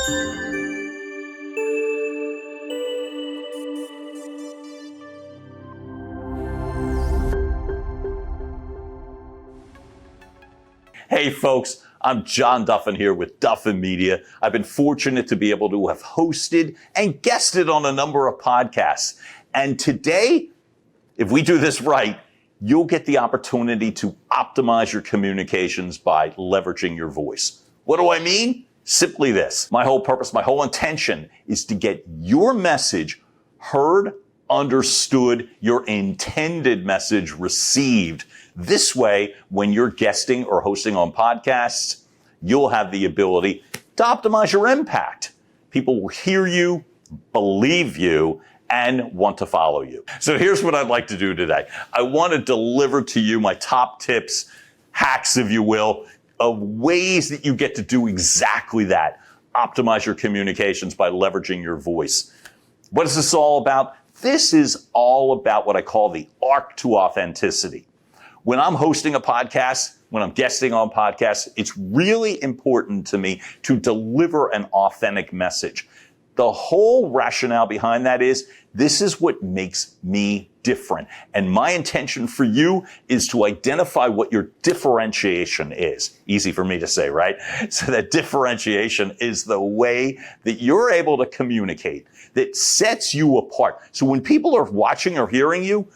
Hey folks, I'm John Duffin here with Duffin Media. I've been fortunate to be able to have hosted and guested on a number of podcasts. And today, if we do this right, you'll get the opportunity to optimize your communications by leveraging your voice. What do I mean? Simply this. My whole purpose, my whole intention is to get your message heard, understood, your intended message received. This way, when you're guesting or hosting on podcasts, you'll have the ability to optimize your impact. People will hear you, believe you, and want to follow you. So here's what I'd like to do today. I want to deliver to you my top tips, hacks, if you will, of ways that you get to do exactly that. Optimize your communications by leveraging your voice. What is this all about? This is all about what I call the arc to authenticity. When I'm hosting a podcast, when I'm guesting on podcasts, it's really important to me to deliver an authentic message. The whole rationale behind that is this is what makes me different. And my intention for you is to identify what your differentiation is. Easy for me to say, right? So that differentiation is the way that you're able to communicate, that sets you apart. So when people are watching or hearing you,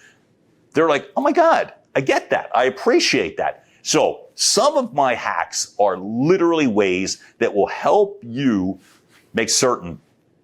they're like, oh my God, I get that. I appreciate that. So some of my hacks are literally ways that will help you make certain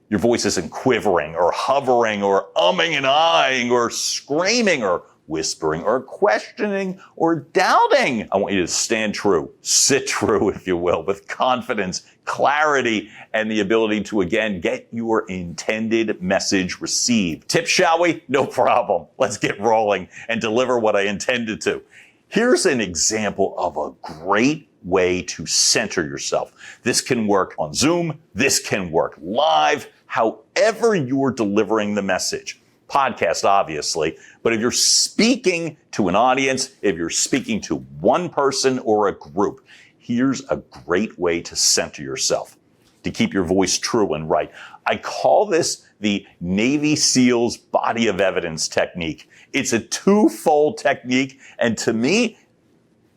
your voice isn't quivering or hovering or umming and ahhing or screaming or whispering or questioning or doubting. I want you to stand true, sit true, if you will, with confidence, clarity, and the ability to, again, get your intended message received. Tips, shall we? No problem. Let's get rolling and deliver what I intended to. Here's an example of a great way to center yourself. This can work on Zoom. This can work live, however you're delivering the message. Podcast, obviously, but if you're speaking to an audience, if you're speaking to one person or a group, here's a great way to center yourself, to keep your voice true and right. I call this the Navy SEALs body of evidence technique. It's a twofold technique, and to me,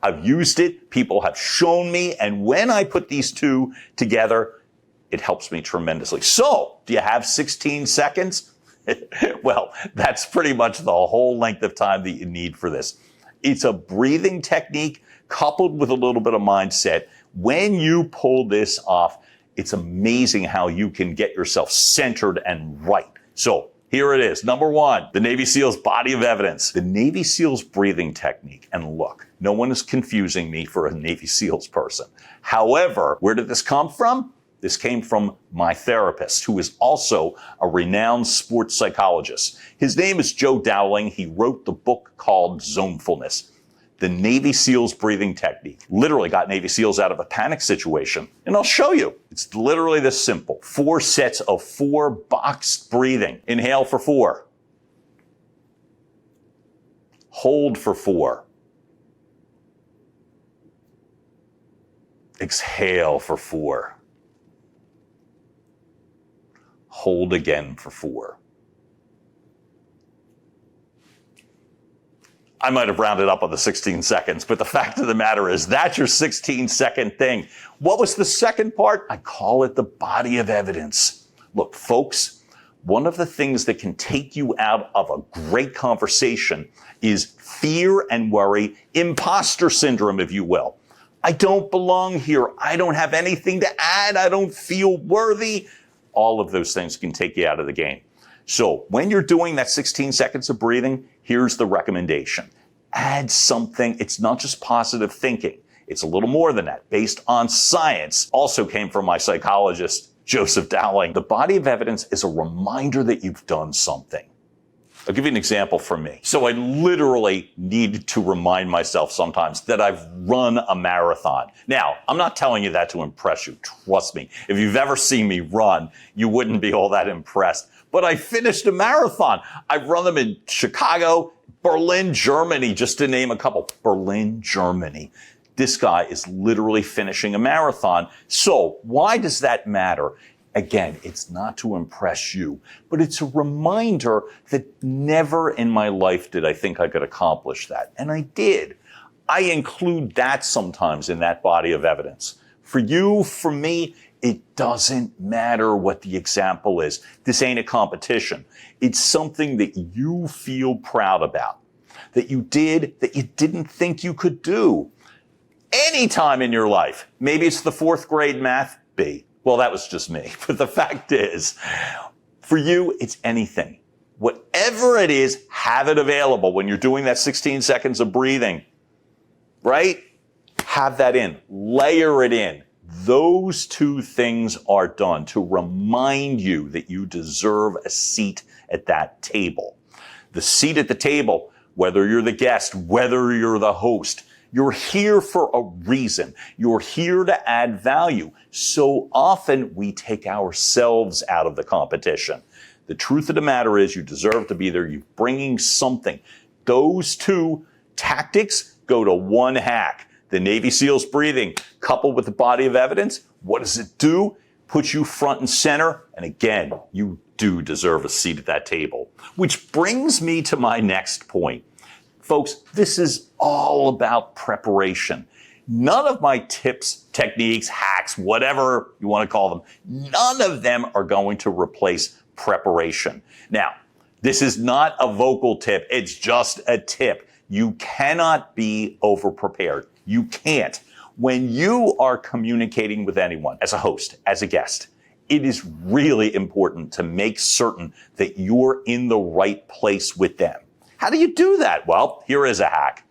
I've used it, people have shown me, and when I put these two together, it helps me tremendously. So, do you have 16 seconds? Well, that's pretty much the whole length of time that you need for this. It's a breathing technique coupled with a little bit of mindset. When you pull this off, it's amazing how you can get yourself centered and right. So here it is. Number one, the Navy SEALs body of evidence. The Navy SEALs breathing technique. And look, no one is confusing me for a Navy SEALs person. However, where did this come from? This came from my therapist, who is also a renowned sports psychologist. His name is Joe Dowling. He wrote the book called Zonefulness, the Navy SEALs breathing technique. Literally got Navy SEALs out of a panic situation. And I'll show you. It's literally this simple. 4 sets of 4 boxed breathing. Inhale for 4. Hold for 4. Exhale for 4. Hold again for 4. I might have rounded up on the 16 seconds, but the fact of the matter is that's your 16-second thing. What was the second part? I call it the body of evidence. Look, folks, one of the things that can take you out of a great conversation is fear and worry, imposter syndrome, if you will. I don't belong here. I don't have anything to add. I don't feel worthy. All of those things can take you out of the game. So when you're doing that 16 seconds of breathing, here's the recommendation. Add something. It's not just positive thinking. It's a little more than that, based on science. Also came from my psychologist, Joseph Dowling. The body of evidence is a reminder that you've done something. I'll give you an example from me. So I literally need to remind myself sometimes that I've run a marathon. Now, I'm not telling you that to impress you. Trust me. If you've ever seen me run, you wouldn't be all that impressed. But I finished a marathon. I've run them in Chicago, Berlin, Germany, just to name a couple. Berlin, Germany. This guy is literally finishing a marathon. So why does that matter? Again, it's not to impress you, but it's a reminder that never in my life did I think I could accomplish that. And I did. I include that sometimes in that body of evidence. For you, for me, it doesn't matter what the example is. This ain't a competition. It's something that you feel proud about, that you did, that you didn't think you could do. Anytime in your life. Maybe it's the 4th grade math B. Well, that was just me. But the fact is, for you, it's anything. Whatever it is, have it available when you're doing that 16 seconds of breathing, right? Have that in. Layer it in. Those 2 things are done to remind you that you deserve a seat at that table. The seat at the table, whether you're the guest, whether you're the host, you're here for a reason. You're here to add value. So often we take ourselves out of the competition. The truth of the matter is you deserve to be there. You're bringing something. Those 2 tactics go to one hack. The Navy SEALs breathing coupled with the body of evidence. What does it do? Puts you front and center. And again, you do deserve a seat at that table. Which brings me to my next point. Folks, this is all about preparation. None of my tips, techniques, hacks, whatever you want to call them, none of them are going to replace preparation. Now, this is not a vocal tip. It's just a tip. You cannot be over-prepared. You can't. When you are communicating with anyone, as a host, as a guest, it is really important to make certain that you're in the right place with them. How do you do that? Well, here is a hack.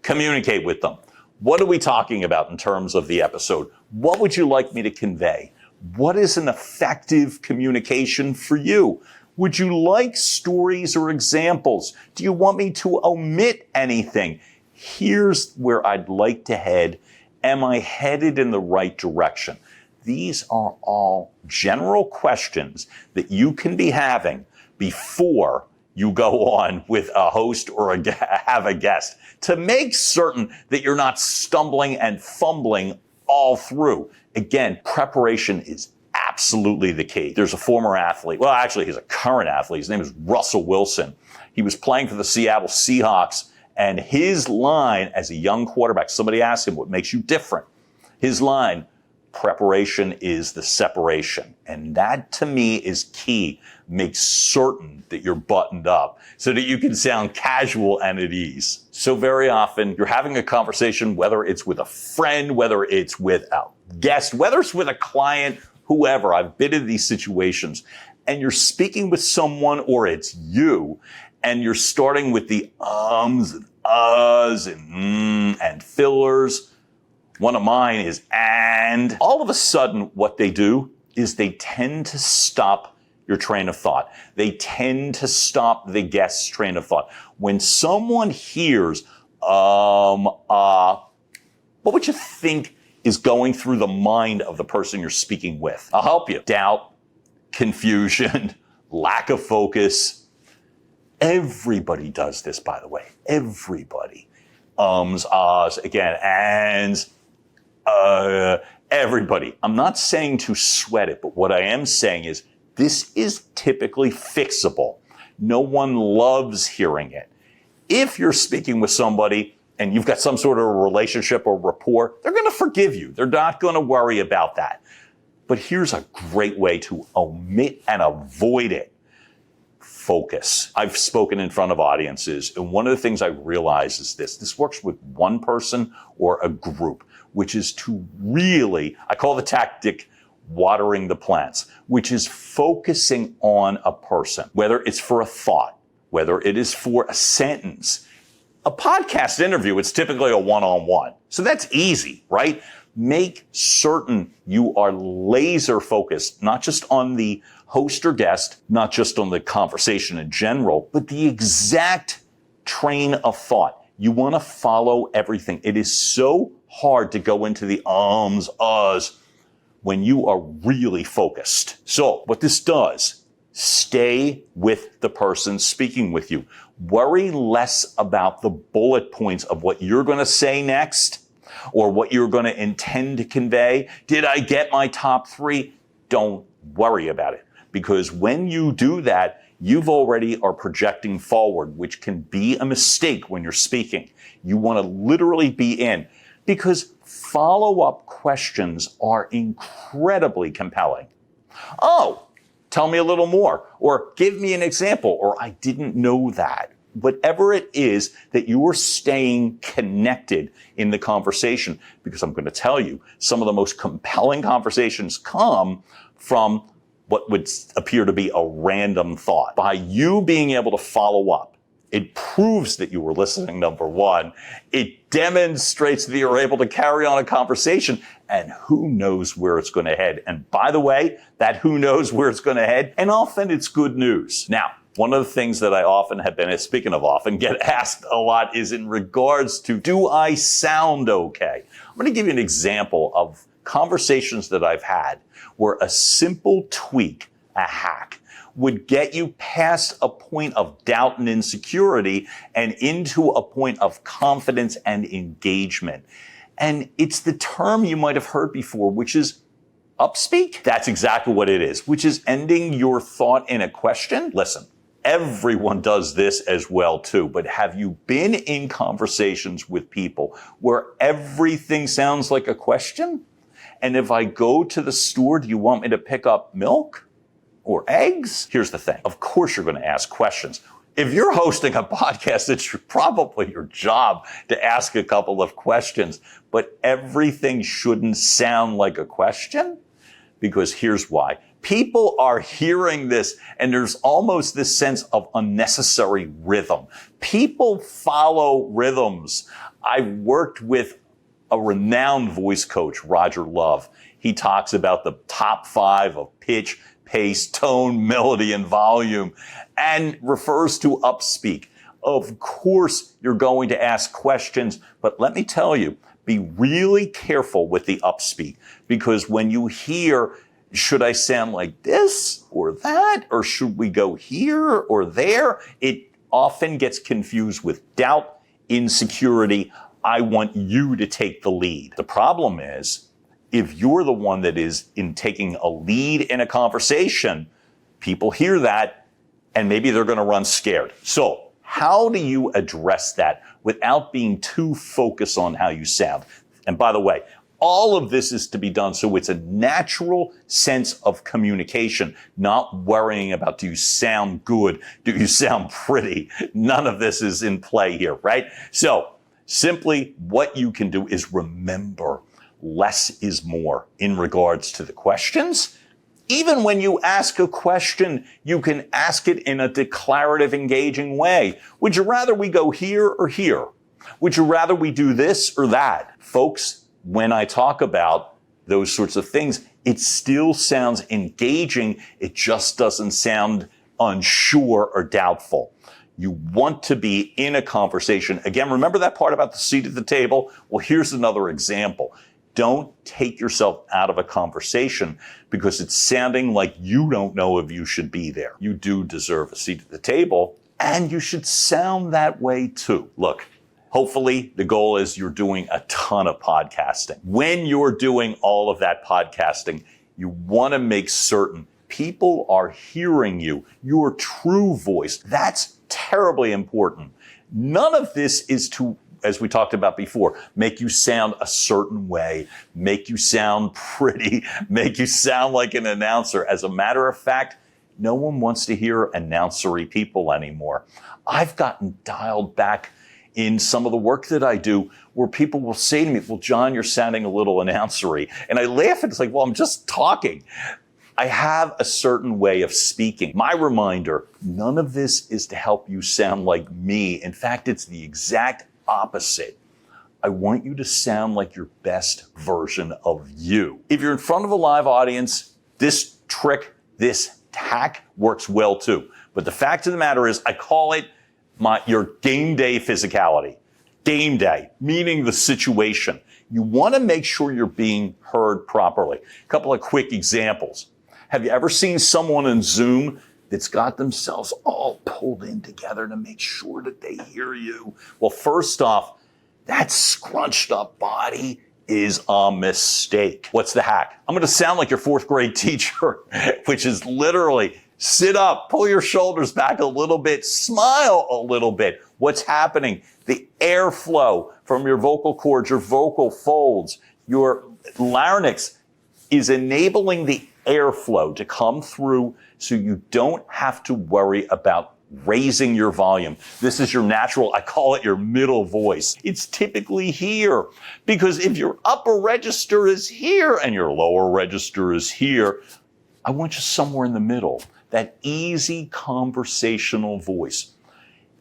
Communicate with them. What are we talking about in terms of the episode? What would you like me to convey? What is an effective communication for you? Would you like stories or examples? Do you want me to omit anything? Here's where I'd like to head. Am I headed in the right direction? These are all general questions that you can be having before you go on with a host or have a guest to make certain that you're not stumbling and fumbling all through. Again, preparation is absolutely the key. There's a former athlete. Well, actually, he's a current athlete. His name is Russell Wilson. He was playing for the Seattle Seahawks, and his line as a young quarterback, somebody asked him, what makes you different? His line, preparation is the separation. And that, to me, is key. Make certain that you're buttoned up so that you can sound casual and at ease. So very often, you're having a conversation, whether it's with a friend, whether it's with a guest, whether it's with a client, whoever. I've been in these situations. And you're speaking with someone, or it's you, and you're starting with the ums and uhs and fillers. One of mine is and. All of a sudden, what they do is they tend to stop your train of thought. They tend to stop the guest's train of thought. When someone hears, what would you think is going through the mind of the person you're speaking with? I'll help you. Doubt, confusion, lack of focus. Everybody does this, by the way. Everybody. Ums, ahs, again, ands. Everybody. I'm not saying to sweat it, but what I am saying is this is typically fixable. No one loves hearing it. If you're speaking with somebody and you've got some sort of a relationship or rapport, they're going to forgive you. They're not going to worry about that. But here's a great way to omit and avoid it. Focus. I've spoken in front of audiences, and one of the things I realize is this works with one person or a group, which is to really, I call the tactic watering the plants, which is focusing on a person, whether it's for a thought, whether it is for a sentence. A podcast interview, it's typically a one-on-one. So that's easy, right? Make certain you are laser focused, not just on the host or guest, not just on the conversation in general, but the exact train of thought. You want to follow everything. It is so hard to go into the ums, uhs when you are really focused. So what this does, stay with the person speaking with you. Worry less about the bullet points of what you're going to say next or what you're going to intend to convey. Did I get my top 3? Don't worry about it. Because when you do that, you've already are projecting forward, which can be a mistake when you're speaking. You want to literally be in, because follow-up questions are incredibly compelling. Oh, tell me a little more, or give me an example, or I didn't know that. Whatever it is that you are staying connected in the conversation, because I'm going to tell you, some of the most compelling conversations come from what would appear to be a random thought. By you being able to follow up, it proves that you were listening, number one. It demonstrates that you're able to carry on a conversation, and who knows where it's going to head. And by the way, that who knows where it's going to head, and often it's good news. Now, one of the things that I often have been, speaking of often, get asked a lot is in regards to, do I sound okay? I'm going to give you an example of conversations that I've had where a simple tweak, a hack, would get you past a point of doubt and insecurity and into a point of confidence and engagement. And it's the term you might have heard before, which is upspeak. That's exactly what it is, which is ending your thought in a question. Listen, everyone does this as well too, but have you been in conversations with people where everything sounds like a question? And if I go to the store, do you want me to pick up milk or eggs? Here's the thing. Of course you're going to ask questions. If you're hosting a podcast, it's probably your job to ask a couple of questions, but everything shouldn't sound like a question, because here's why. People are hearing this, and there's almost this sense of unnecessary rhythm. People follow rhythms. I worked with a renowned voice coach, Roger Love. He talks about the top 5 of pitch, pace, tone, melody, and volume, and refers to upspeak. Of course, you're going to ask questions, but let me tell you, be really careful with the upspeak, because when you hear, should I sound like this or that, or should we go here or there, it often gets confused with doubt, insecurity. I want you to take the lead. The problem is, if you're the one that is in taking a lead in a conversation, people hear that and maybe they're going to run scared. So how do you address that without being too focused on how you sound? And by the way, all of this is to be done so it's a natural sense of communication, not worrying about, do you sound good? Do you sound pretty? None of this is in play here, right? So simply what you can do is remember, less is more in regards to the questions. Even when you ask a question, you can ask it in a declarative, engaging way. Would you rather we go here or here? Would you rather we do this or that? Folks, when I talk about those sorts of things, it still sounds engaging. It just doesn't sound unsure or doubtful. You want to be in a conversation. Again, remember that part about the seat at the table? Well, here's another example. Don't take yourself out of a conversation because it's sounding like you don't know if you should be there. You do deserve a seat at the table, and you should sound that way too. Look, hopefully the goal is you're doing a ton of podcasting. When you're doing all of that podcasting, you want to make certain people are hearing you, your true voice. That's terribly important. None of this is to, as we talked about before, make you sound a certain way, make you sound pretty, make you sound like an announcer. As a matter of fact, no one wants to hear announcery people anymore. I've gotten dialed back in some of the work that I do where people will say to me, well, John, you're sounding a little announcery. And I laugh and it's like, well, I'm just talking. I have a certain way of speaking. My reminder, none of this is to help you sound like me. In fact, it's the exact opposite. I want you to sound like your best version of you. If you're in front of a live audience, this trick, this hack works well too. But the fact of the matter is, I call it your game day physicality. Game day, meaning the situation. You want to make sure you're being heard properly. A couple of quick examples. Have you ever seen someone in Zoom that's got themselves all pulled in together to make sure that they hear you? Well, first off, that scrunched up body is a mistake. What's the hack? I'm going to sound like your fourth grade teacher, which is literally sit up, pull your shoulders back a little bit, smile a little bit. What's happening? The airflow from your vocal cords, your vocal folds, your larynx is enabling the airflow to come through so you don't have to worry about raising your volume. This is your natural, I call it your middle voice. It's typically here because if your upper register is here and your lower register is here, I want you somewhere in the middle, that easy conversational voice.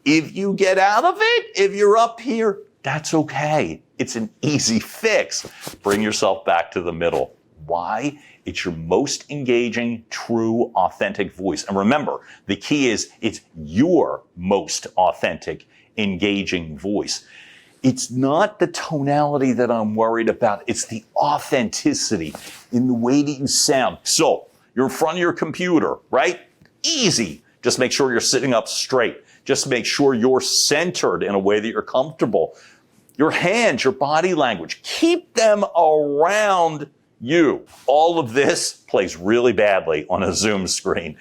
If you get out of it, if you're up here, that's okay. It's an easy fix. Bring yourself back to the middle. Why? It's your most engaging, true, authentic voice. And remember, the key is it's your most authentic, engaging voice. It's not the tonality that I'm worried about. It's the authenticity in the way that you sound. So you're in front of your computer, right? Easy. Just make sure you're sitting up straight. Just make sure you're centered in a way that you're comfortable. Your hands, your body language, keep them around you. All of this plays really badly on a Zoom screen.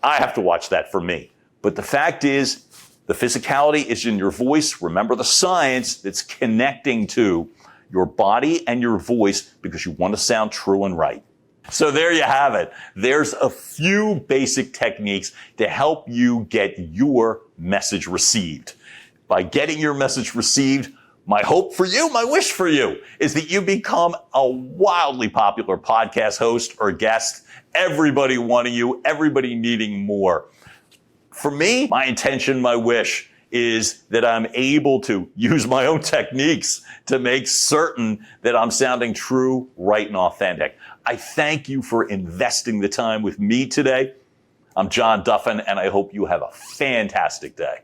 I have to watch that for me. But the fact is, the physicality is in your voice. Remember the science that's connecting to your body and your voice because you want to sound true and right. So there you have it. There's a few basic techniques to help you get your message received. By getting your message received, my hope for you, my wish for you, is that you become a wildly popular podcast host or guest, everybody wanting you, everybody needing more. For me, my intention, my wish is that I'm able to use my own techniques to make certain that I'm sounding true, right, and authentic. I thank you for investing the time with me today. I'm John Duffin, and I hope you have a fantastic day.